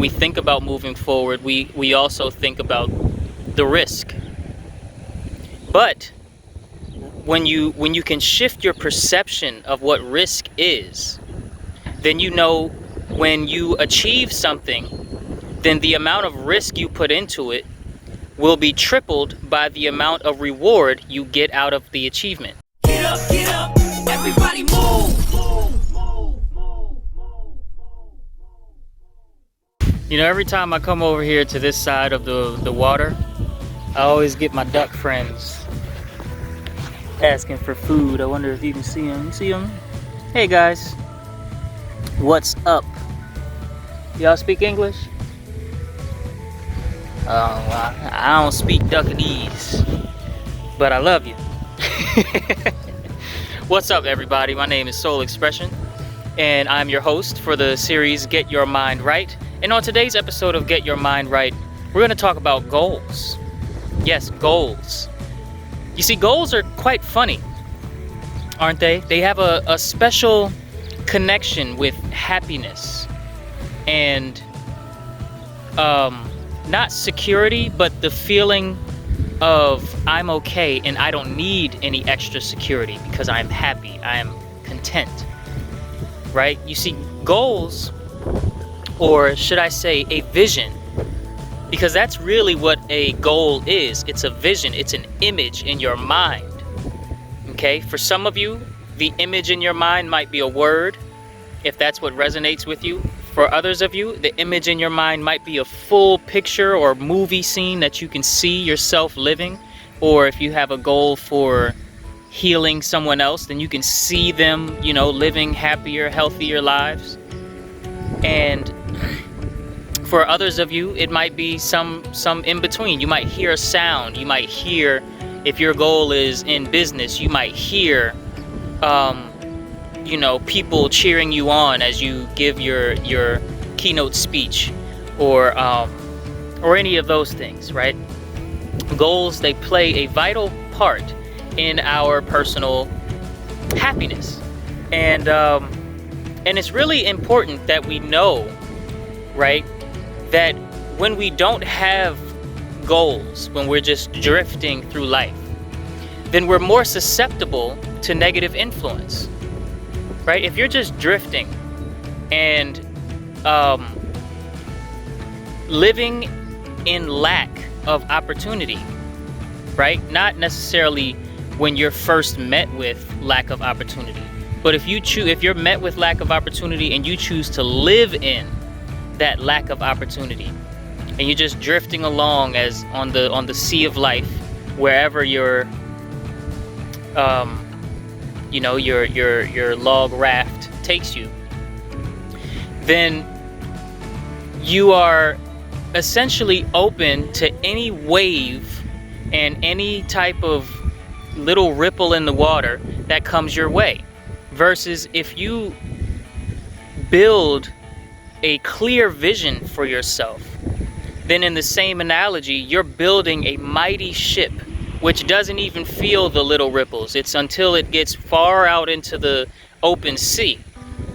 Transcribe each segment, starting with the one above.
we think about moving forward, we also think about the risk. But when you can shift your perception of what risk is, then you know when you achieve something, then the amount of risk you put into it will be tripled by the amount of reward you get out of the achievement. Get up, everybody move. You know, every time I come over here to this side of the water, I always get my duck friends asking for food. I wonder if you can see them. You see them? Hey guys, what's up? Y'all speak English? I don't speak Duckadese, but I love you. What's up, everybody? My name is Soul Expression, and I'm your host for the series Get Your Mind Right. And on today's episode of Get Your Mind Right, we're going to talk about goals. Yes, goals. You see, goals are quite funny, aren't they? They have a special connection with happiness and not security, but the feeling of I'm okay and I don't need any extra security because I'm happy, I am content, right? You see, goals, or should I say a vision, because that's really what a goal is. It's a vision, it's an image in your mind, okay? For some of you, the image in your mind might be a word, if that's what resonates with you. For others of you, the image in your mind might be a full picture or movie scene that you can see yourself living. Or if you have a goal for healing someone else, then you can see them, you know, living happier, healthier lives. And for others of you, it might be some in between. You might hear a sound. You might hear, if your goal is in business, you might hear you know, people cheering you on as you give your keynote speech, or any of those things, right? Goals, they play a vital part in our personal happiness, and it's really important that we know, right, that when we don't have goals, when we're just drifting through life, then we're more susceptible to negative influence. Right? If you're just drifting and living in lack of opportunity, right? Not necessarily when you're first met with lack of opportunity, but if you're met with lack of opportunity and you choose to live in that lack of opportunity, and you're just drifting along as on the sea of life, wherever you're you know, your log raft takes you, then you are essentially open to any wave and any type of little ripple in the water that comes your way. Versus if you build a clear vision for yourself, then in the same analogy, you're building a mighty ship which doesn't even feel the little ripples. It's until it gets far out into the open sea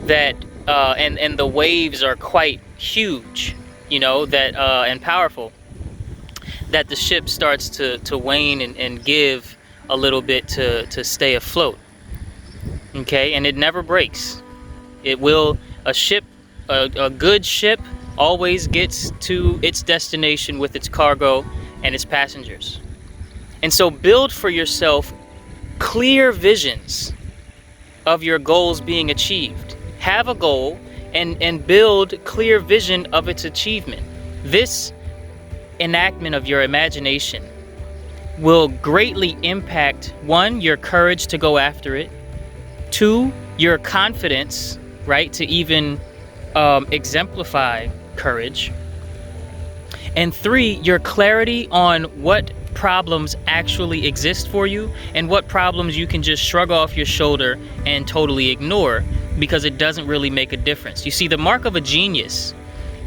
that and the waves are quite huge, you know, that and powerful, that the ship starts to wane and give a little bit to stay afloat. Okay, and it never breaks. It will, a good ship always gets to its destination with its cargo and its passengers. And so build for yourself clear visions of your goals being achieved. Have a goal and build clear vision of its achievement. This enactment of your imagination will greatly impact, one, your courage to go after it, two, your confidence, right, to even exemplify courage, and three, your clarity on what problems actually exist for you and what problems you can just shrug off your shoulder and totally ignore because it doesn't really make a difference. You see, the mark of a genius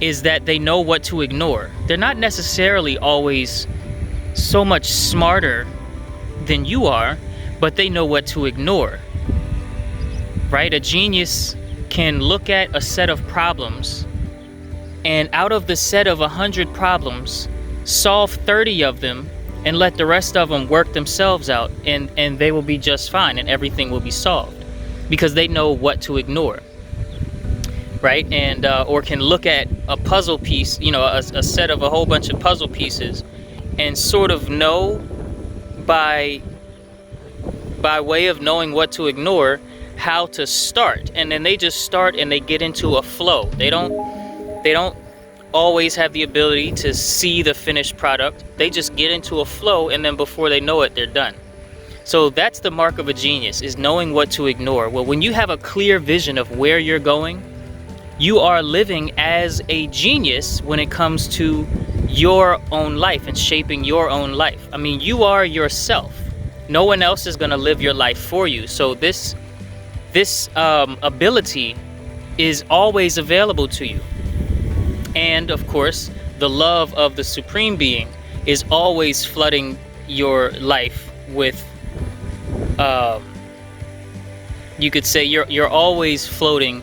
is that they know what to ignore. They're not necessarily always so much smarter than you are, but they know what to ignore, right? A genius can look at a set of problems And out of the set of 100 problems, solve 30 of them and let the rest of them work themselves out, and they will be just fine and everything will be solved because they know what to ignore, right? And or can look at a puzzle piece, a set of a whole bunch of puzzle pieces, and sort of know by way of knowing what to ignore how to start. And then they just start and they get into a flow. They don't always have the ability to see the finished product. They just get into a flow, and then before they know it, they're done. So that's the mark of a genius, is knowing what to ignore. Well, when you have a clear vision of where you're going, you are living as a genius when it comes to your own life and shaping your own life. I mean, you are yourself. No one else is going to live your life for you. So this ability is always available to you. And of course, the love of the Supreme Being is always flooding your life with, you could say you're always floating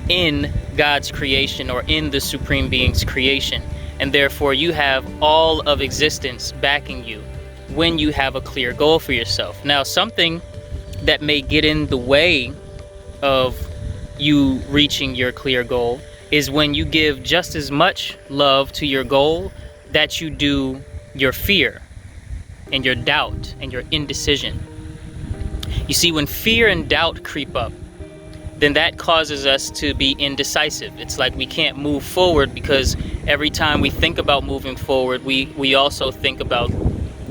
in God's creation or in the Supreme Being's creation. And therefore you have all of existence backing you when you have a clear goal for yourself. Now, something that may get in the way of you reaching your clear goal is when you give just as much love to your goal that you do your fear and your doubt and your indecision. You see, when fear and doubt creep up, then that causes us to be indecisive. It's like we can't move forward because every time we think about moving forward, we also think about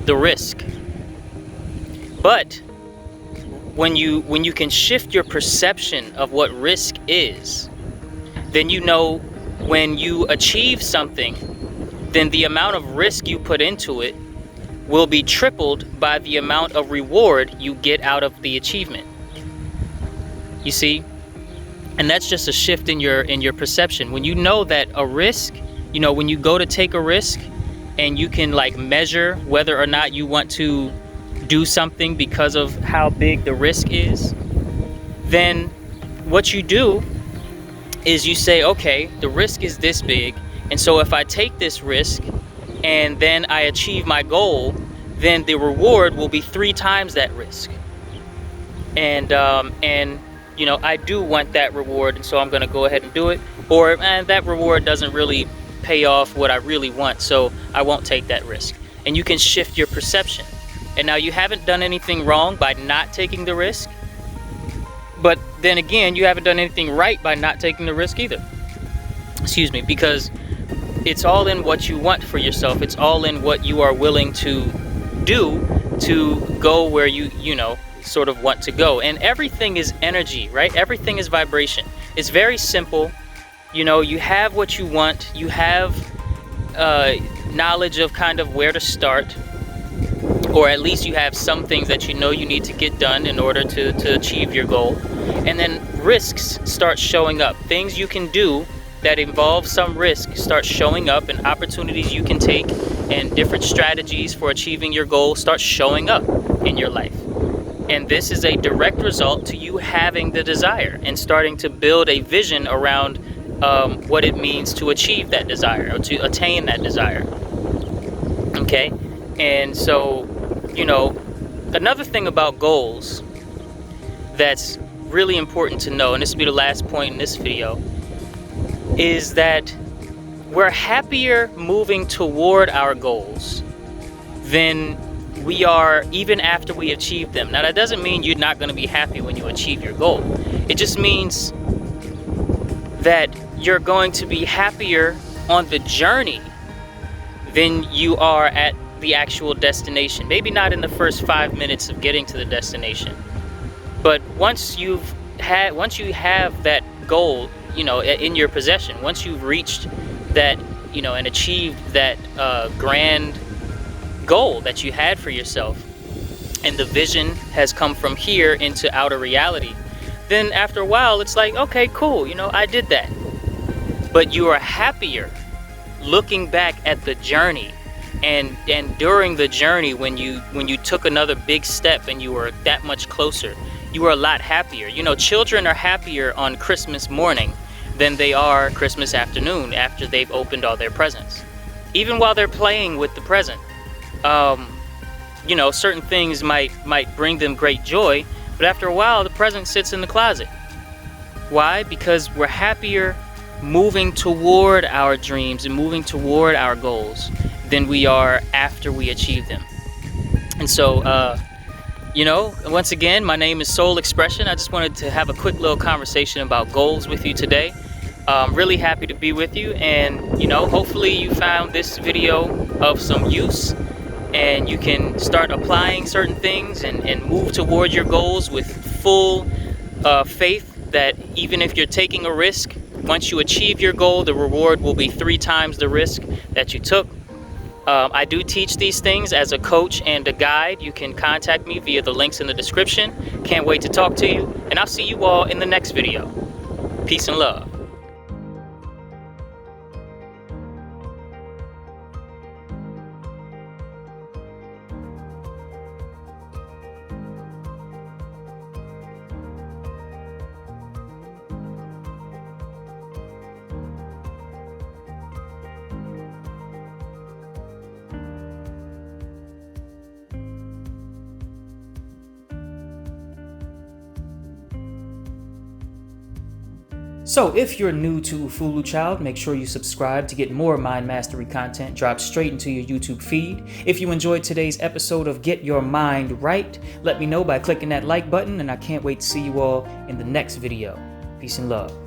the risk. But when you can shift your perception of what risk is, then you know when you achieve something, then the amount of risk you put into it will be tripled by the amount of reward you get out of the achievement. You see? And that's just a shift in your perception. When you know that a risk, when you go to take a risk and you can like measure whether or not you want to do something because of how big the risk is, then what you do is you say, okay, the risk is this big, and so if I take this risk and then I achieve my goal, then the reward will be 3 times that risk. And I do want that reward, and so I'm going to go ahead and do it. Or that reward doesn't really pay off what I really want, so I won't take that risk. And you can shift your perception. And now you haven't done anything wrong by not taking the risk, but then again, you haven't done anything right by not taking the risk either. Excuse me, because it's all in what you want for yourself. It's all in what you are willing to do to go where you sort of want to go. And everything is energy, right? Everything is vibration. It's very simple. You have what you want. You have knowledge of kind of where to start, or at least you have some things that you need to get done in order to achieve your goal. And then risks start showing up. Things you can do that involve some risk start showing up, and opportunities you can take and different strategies for achieving your goal start showing up in your life. And this is a direct result to you having the desire and starting to build a vision around what it means to achieve that desire or to attain that desire. Okay? And so, another thing about goals that's really important to know, and this will be the last point in this video, is that we're happier moving toward our goals than we are even after we achieve them. Now, that doesn't mean you're not going to be happy when you achieve your goal. It just means that you're going to be happier on the journey than you are at the actual destination. Maybe not in the first 5 minutes of getting to the destination, but once you have that goal, in your possession, once you've reached that, and achieved that grand goal that you had for yourself, and the vision has come from here into outer reality, then after a while it's like, okay, cool, I did that. But you are happier looking back at the journey, and during the journey when you took another big step and you were that much closer, you were a lot happier. Children are happier on Christmas morning than they are Christmas afternoon after they've opened all their presents. Even while they're playing with the present, certain things might bring them great joy, but after a while, the present sits in the closet. Why? Because we're happier moving toward our dreams and moving toward our goals than we are after we achieve them. And so, once again, my name is Soul Expression. I just wanted to have a quick little conversation about goals with you today. I'm really happy to be with you, and hopefully you found this video of some use and you can start applying certain things and move toward your goals with full faith that even if you're taking a risk, once you achieve your goal, the reward will be 3 times the risk that you took. I do teach these things as a coach and a guide. You can contact me via the links in the description. Can't wait to talk to you, and I'll see you all in the next video. Peace and love. So if you're new to Ufulu Child, make sure you subscribe to get more mind mastery content dropped straight into your YouTube feed. If you enjoyed today's episode of Get Your Mind Right, let me know by clicking that like button, and I can't wait to see you all in the next video. Peace and love.